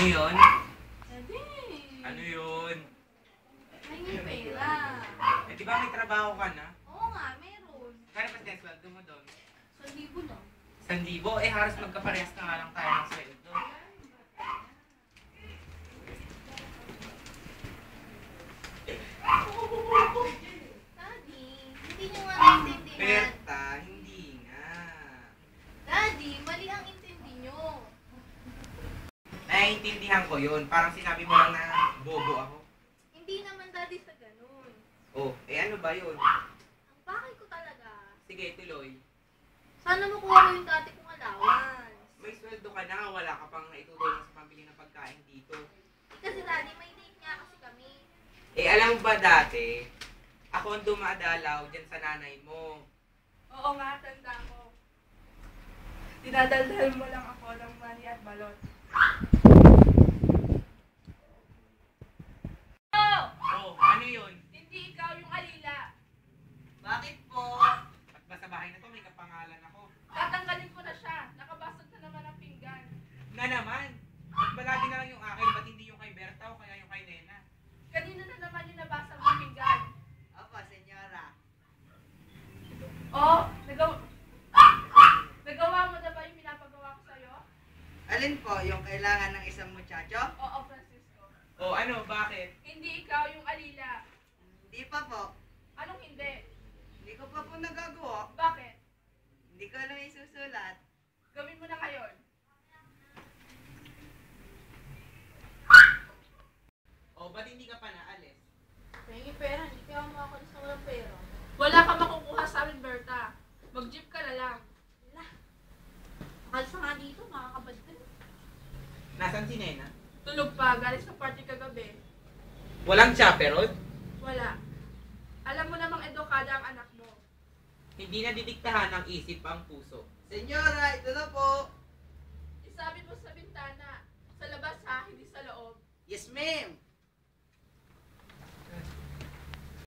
Ano yun? Sabi. Ano yun? May pera. Eh, di ba may trabaho ka na? Oo nga, meron. Kaya ba din sweldo mo doon? 1,000 lang. 1,000? Eh, halos magkaparehas na nga lang tayo ng sweldo. Daddy, hindi niyo nga naintindihan. Berta, hindi nga. Daddy, mali ang intindi niyo. Naiintindihan ko yun. Parang sinabi mo lang na bobo ako. Hindi naman daddy sa ganun. Oh, eh ano ba yun? Ang bakal ko talaga. Sige, tuloy. Sana makuha ko yung dati kong allowance. May sweldo ka na, wala ka pang naitutulong sa pambili ng pagkain dito. Kasi daddy, may date nga kasi kami. Eh, alam mo ba dati, ako ang dumadalaw dyan sa nanay mo. Oo nga, tanda ko. Dinadaldal mo lang ako ng mani at balot. Oh, ano yun? Hindi ikaw yung alila. Bakit po? At ba sa bahay na to may kapangalan ako? Tatanggalin ko na siya. Nakabasag na naman ang pinggan. Na naman! At balagi na lang yung akin, ba't hindi yung kay Berta o kaya yung kay Nena? Kanina na naman yung nabasag ng pinggan. Opo, senyora. Oh, nagawa mo na ba yung pinapagawa ko sa'yo? Alin po, yung kailangan ng isang muchacho? Oo, Francisco. Oh, ano? Bakit? Hindi ikaw yung alila. Hindi pa po. Anong hindi? Hindi ko pa po nagagawa. Bakit? Hindi ko alam isusulat. Gawin mo na ngayon. Oh, ba't hindi ka pa naalis? May pera, hindi kaya makakalis na walang pera. Wala ka makukuha sa amin, Berta. Mag-jeep ka na lang. Wala. Makalis na nga dito, makakabad ka. Nasaan si Nena? Tulog pa, galing sa party kagabi. Walang chaperone? Wala. Alam mo namang edukada ang anak mo. Hindi na didiktahan ng isip ang puso. Senyora, ito na po. Isabit mo sa bintana. Sa labas ha, hindi sa loob. Yes, ma'am.